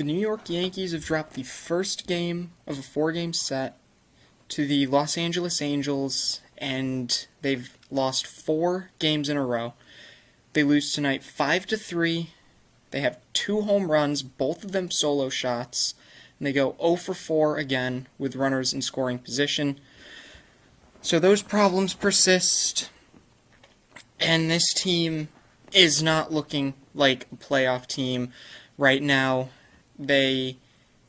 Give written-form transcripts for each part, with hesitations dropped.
The New York Yankees have dropped the first game of a four-game set to the Los Angeles Angels, and they've lost 4 games in a row. They lose tonight 5-3. They have 2 home runs, both of them solo shots, and they go 0 for 4 again with runners in scoring position. So those problems persist, and this team is not looking like a playoff team right now. They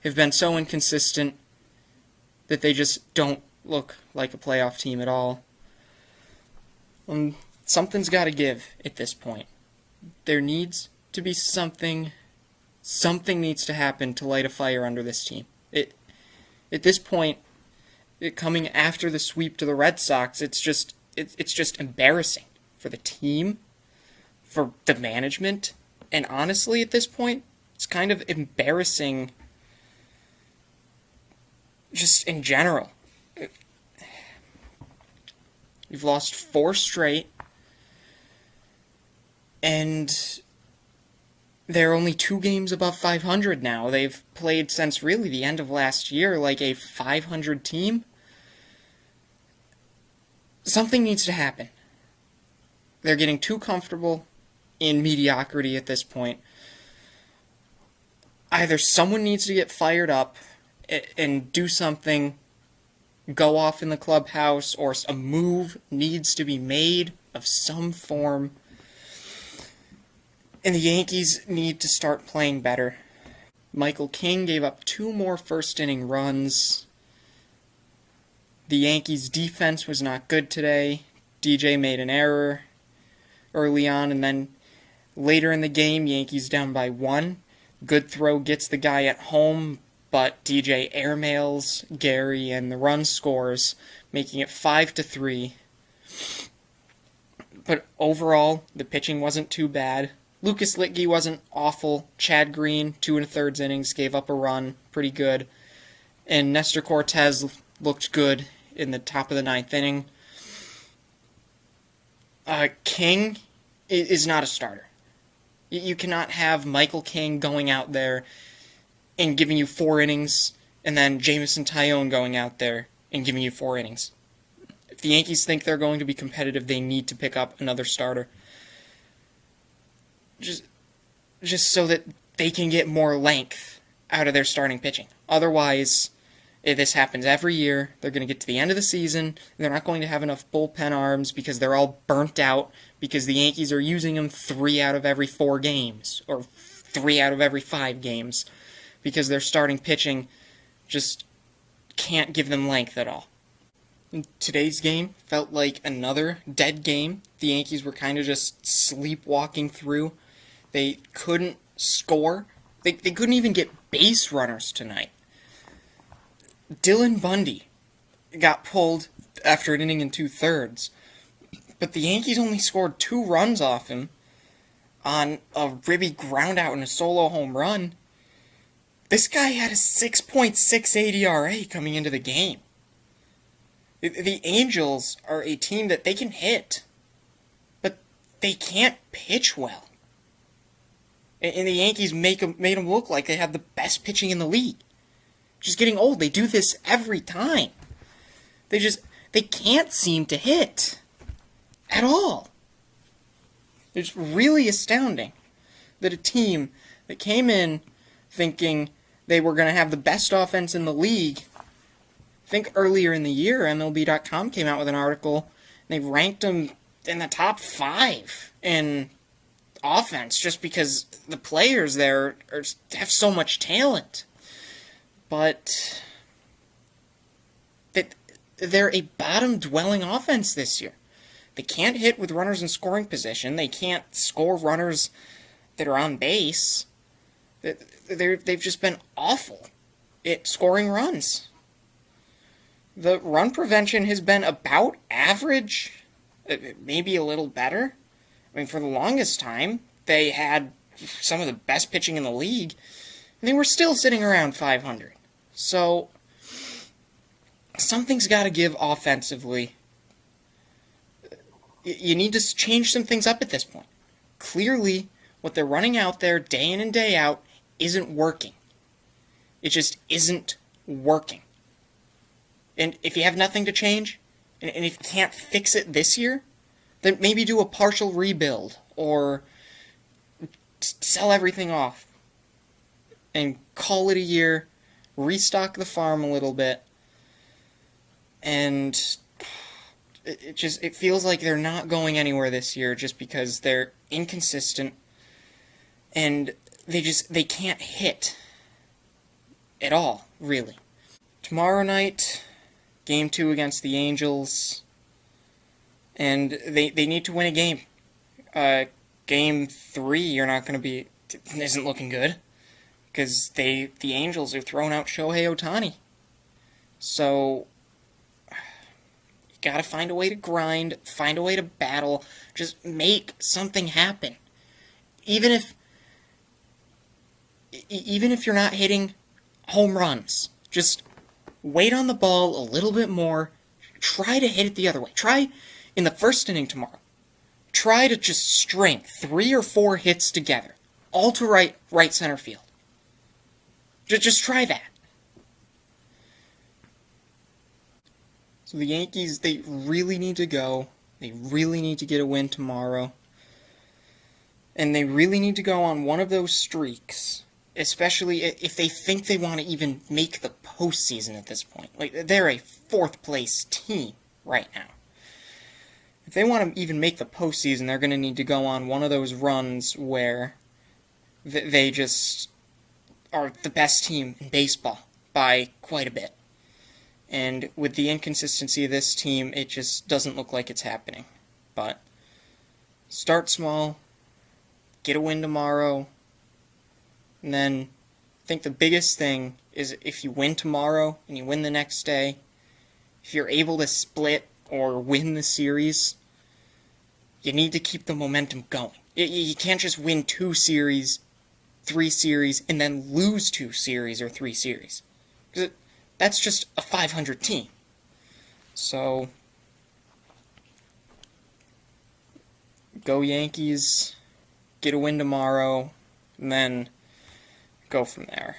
have been so inconsistent that they just don't look like a playoff team at all. Something's got to give at this point. There needs to be something needs to happen to light a fire under this team. At this point, coming after the sweep to the Red Sox, it's just embarrassing for the team, for the management, and honestly, at this point, it's kind of embarrassing just in general. You've lost 4 straight, and they're only 2 games above 500 now. They've played since really the end of last year like a 500 team. Something needs to happen. They're getting too comfortable in mediocrity at this point. Either someone needs to get fired up and do something, go off in the clubhouse, or a move needs to be made of some form. And the Yankees need to start playing better. Michael King gave up 2 more first-inning runs. The Yankees' defense was not good today. DJ made an error early on, and then later in the game, Yankees down by 1. Good throw gets the guy at home, but DJ airmails Gary, and the run scores, making it 5-3. But overall, the pitching wasn't too bad. Lucas Litke wasn't awful. Chad Green, 2 1/3 innings, gave up a run, pretty good. And Nestor Cortez looked good in the top of the 9th inning. King is not a starter. You cannot have Michael King going out there and giving you 4 innings, and then Jameson Taillon going out there and giving you 4 innings. If the Yankees think they're going to be competitive, they need to pick up another starter. Just so that they can get more length out of their starting pitching. Otherwise, if this happens every year, they're going to get to the end of the season, and they're not going to have enough bullpen arms because they're all burnt out because the Yankees are using them 3 out of every 4 games, or 3 out of every 5 games, because their starting pitching just can't give them length at all. Today's game felt like another dead game. The Yankees were kind of just sleepwalking through. They couldn't score. They couldn't even get base runners tonight. Dylan Bundy got pulled after an inning and 2/3, but the Yankees only scored 2 runs off him on a ribby ground out and a solo home run. This guy had a 6.68 ERA coming into the game. The Angels are a team that they can hit, but they can't pitch well. And the Yankees made them look like they have the best pitching in the league. Just getting old. They do this every time. They can't seem to hit at all. It's really astounding that a team that came in thinking they were going to have the best offense in the league. I think earlier in the year, MLB.com came out with an article, and they ranked them in the top 5 in offense just because the players there have so much talent. But they're a bottom-dwelling offense this year. They can't hit with runners in scoring position. They can't score runners that are on base. They've just been awful at scoring runs. The run prevention has been about average, maybe a little better. I mean, for the longest time, they had some of the best pitching in the league, and they were still sitting around 500. So, something's got to give offensively. You need to change some things up at this point. Clearly, what they're running out there day in and day out isn't working. It just isn't working. And if you have nothing to change, and if you can't fix it this year, then maybe do a partial rebuild, or sell everything off, and call it a year, restock the farm a little bit, and it feels like they're not going anywhere this year just because they're inconsistent, and they can't hit at all, really. Tomorrow night, Game 2 against the Angels, and they need to win a game. Game 3, you're not going to be... isn't looking good, because the Angels are throwing out Shohei Ohtani. So, you gotta find a way to grind, find a way to battle, just make something happen. Even if you're not hitting home runs, just wait on the ball a little bit more, try to hit it the other way. Try, in the first inning tomorrow, try to just string 3 or 4 hits together, all to right center field. Just try that. So the Yankees, they really need to go. They really need to get a win tomorrow. And they really need to go on one of those streaks, especially if they think they want to even make the postseason at this point. Like, they're a 4th-place team right now. If they want to even make the postseason, they're going to need to go on one of those runs where they just are the best team in baseball by quite a bit. And with the inconsistency of this team, it just doesn't look like it's happening. But start small, get a win tomorrow, and then I think the biggest thing is if you win tomorrow and you win the next day, if you're able to split or win the series, you need to keep the momentum going. You can't just win 2 series, 3 series, and then lose 2 series or 3 series. Because that's just a 500 team. So, go Yankees, get a win tomorrow, and then go from there.